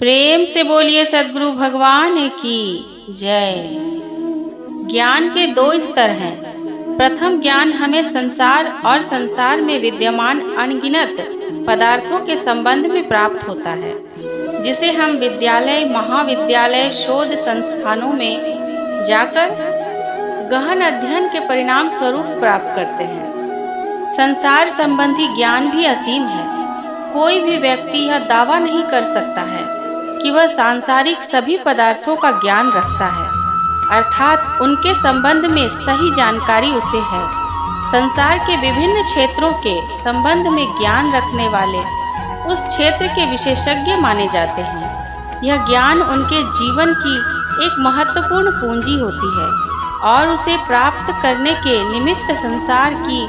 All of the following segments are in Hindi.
प्रेम से बोलिए सद्गुरु भगवान की जय। ज्ञान के दो स्तर हैं। प्रथम ज्ञान हमें संसार और संसार में विद्यमान अनगिनत पदार्थों के संबंध में प्राप्त होता है, जिसे हम विद्यालय, महाविद्यालय, शोध संस्थानों में जाकर गहन अध्ययन के परिणाम स्वरूप प्राप्त करते हैं। संसार संबंधी ज्ञान भी असीम है। कोई भी व्यक्ति यह दावा नहीं कर सकता है कि वह सांसारिक सभी पदार्थों का ज्ञान रखता है, अर्थात उनके संबंध में सही जानकारी उसे है। संसार के विभिन्न क्षेत्रों के संबंध में ज्ञान रखने वाले उस क्षेत्र के विशेषज्ञ माने जाते हैं। यह ज्ञान उनके जीवन की एक महत्वपूर्ण पूंजी होती है और उसे प्राप्त करने के निमित्त संसार की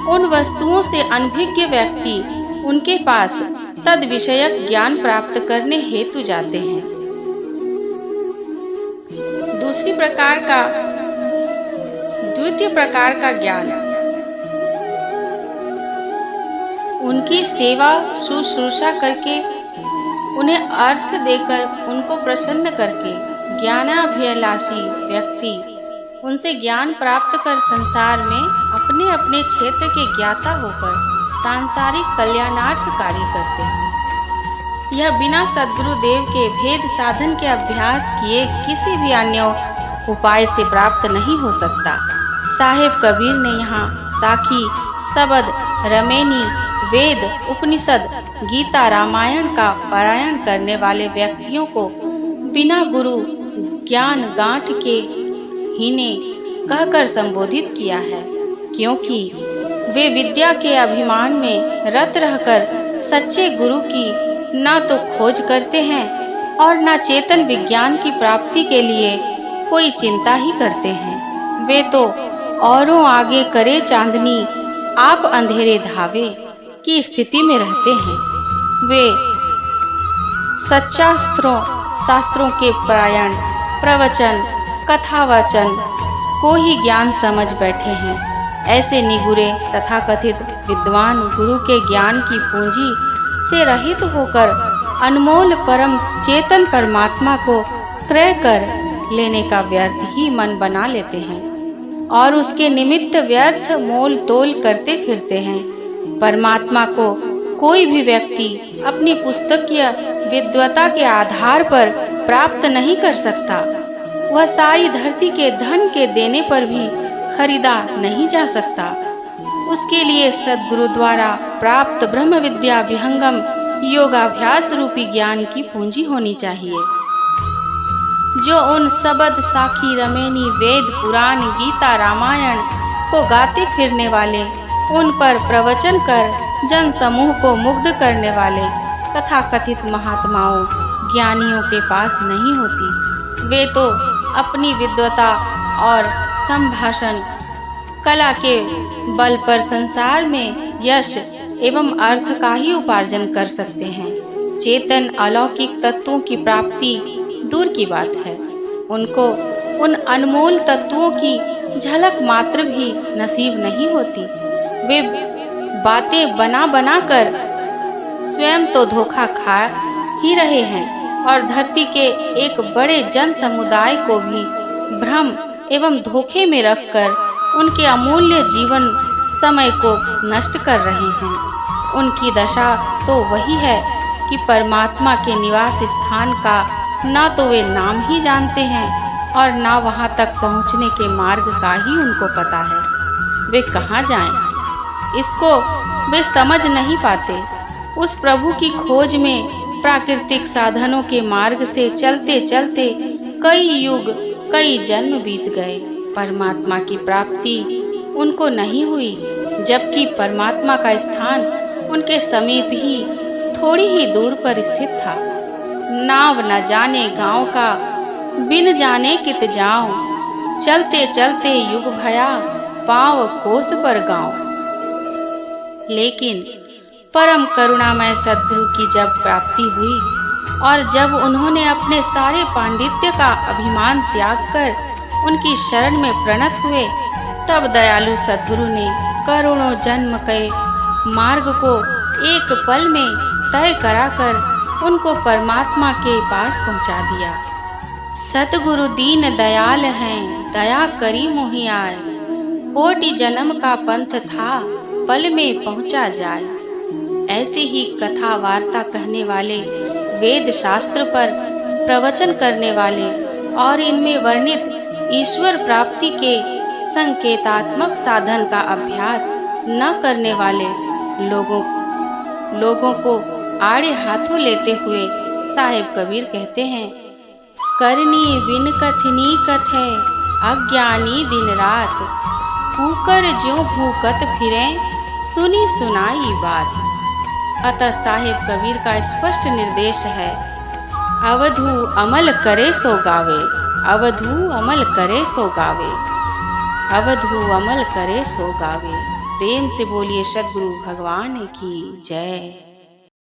उन वस्तुओं से अनभिज्ञ व्यक्ति उनके पास तद विषयक ज्ञान प्राप्त करने हेतु जाते हैं। द्वितीय प्रकार का ज्ञान उनकी सेवा शुश्रूषा करके, उन्हें अर्थ देकर, उनको प्रसन्न करके ज्ञानाभिलाषी व्यक्ति उनसे ज्ञान प्राप्त कर संसार में अपने अपने क्षेत्र के ज्ञाता होकर सांसारिक कल्याणार्थ कार्य करते हैं। यह बिना सद्गुरु देव के भेद साधन के अभ्यास किए किसी भी अन्य उपाय से प्राप्त नहीं हो सकता। साहेब कबीर ने यहाँ साखी, सबद, रमेनी, वेद, उपनिषद, गीता, रामायण का पारायण करने वाले व्यक्तियों को बिना गुरु ज्ञान गांठ के हीने कहकर संबोधित किया है, क्योंकि वे विद्या के अभिमान में रत रहकर सच्चे गुरु की ना तो खोज करते हैं और ना चेतन विज्ञान की प्राप्ति के लिए कोई चिंता ही करते हैं। वे तो औरों आगे करे चांदनी, आप अंधेरे धावे की स्थिति में रहते हैं। वे शास्त्रों के पारायण, प्रवचन, कथावाचन को ही ज्ञान समझ बैठे हैं। ऐसे निगुरे तथाकथित विद्वान गुरु के ज्ञान की पूंजी से रहित होकर अनमोल परम चेतन परमात्मा को क्रय कर लेने का व्यर्थ ही मन बना लेते हैं और उसके निमित्त व्यर्थ मोल तोल करते फिरते हैं। परमात्मा को कोई भी व्यक्ति अपनी पुस्तकीय विद्वता के आधार पर प्राप्त नहीं कर सकता। वह सारी धरती के धन के देने पर भी खरीदा नहीं जा सकता। उसके लिए सद्गुरु द्वारा प्राप्त ब्रह्म विद्या विहंगम योगाभ्यास रूपी ज्ञान की पूंजी होनी चाहिए, जो उन सबद, साखी, रमेनी, वेद, पुराण, गीता, रामायण को गाते फिरने वाले, उन पर प्रवचन कर जन समूह को मुग्ध करने वाले तथाकथित महात्माओं, ज्ञानियों के पास नहीं होती। वे तो अपनी विद्वता और संभाषण कला के बल पर संसार में यश एवं अर्थ का ही उपार्जन कर सकते हैं। चेतन अलौकिक तत्वों की प्राप्ति दूर की बात है, उनको उन अनमोल तत्वों की झलक मात्र भी नसीब नहीं होती। वे बातें बना बना कर स्वयं तो धोखा खा ही रहे हैं और धरती के एक बड़े जन समुदाय को भी भ्रम एवं धोखे में रखकर उनके अमूल्य जीवन समय को नष्ट कर रहे हैं। उनकी दशा तो वही है कि परमात्मा के निवास स्थान का ना तो वे नाम ही जानते हैं और ना वहां तक पहुंचने के मार्ग का ही उनको पता है। वे कहाँ जाएं, इसको वे समझ नहीं पाते। उस प्रभु की खोज में प्राकृतिक साधनों के मार्ग से चलते चलते कई युग, कई जन्म बीत गए। परमात्मा की प्राप्ति उनको नहीं हुई, जबकि परमात्मा का स्थान उनके समीप ही थोड़ी ही दूर पर स्थित था। नाव न जाने गांव का, बिन जाने कित जाऊं, चलते चलते युग भया, पाँव कोस पर गाँव। लेकिन परम करुणामय सद्गुरु की जब प्राप्ति हुई और जब उन्होंने अपने सारे पांडित्य का अभिमान त्याग कर उनकी शरण में प्रणत हुए, तब दयालु सद्गुरु ने करोड़ों जन्म के मार्ग को एक पल में तय कराकर उनको परमात्मा के पास पहुंचा दिया। सतगुरु दीन दयाल हैं, दया करी मोहि आए, कोटि जन्म का पंथ था, पल में पहुंचा जाए। ऐसे ही कथा वार्ता कहने वाले, वेद शास्त्र पर प्रवचन करने वाले और इनमें वर्णित ईश्वर प्राप्ति के संकेतात्मक साधन का अभ्यास न करने वाले लोगों को आड़े हाथों लेते हुए साहिब कबीर कहते हैं, करनी बिन कथनी कथे अज्ञानी दिन रात, कूकर ज्यों भूकत फिरें सुनी सुनाई बात। अतः साहिब कबीर का स्पष्ट निर्देश है, अवधू अमल करे सो गावे, अवधू अमल करे सो गावे, अवधू अमल करे सो गावे। प्रेम से बोलिए सद्गुरु भगवान की जय।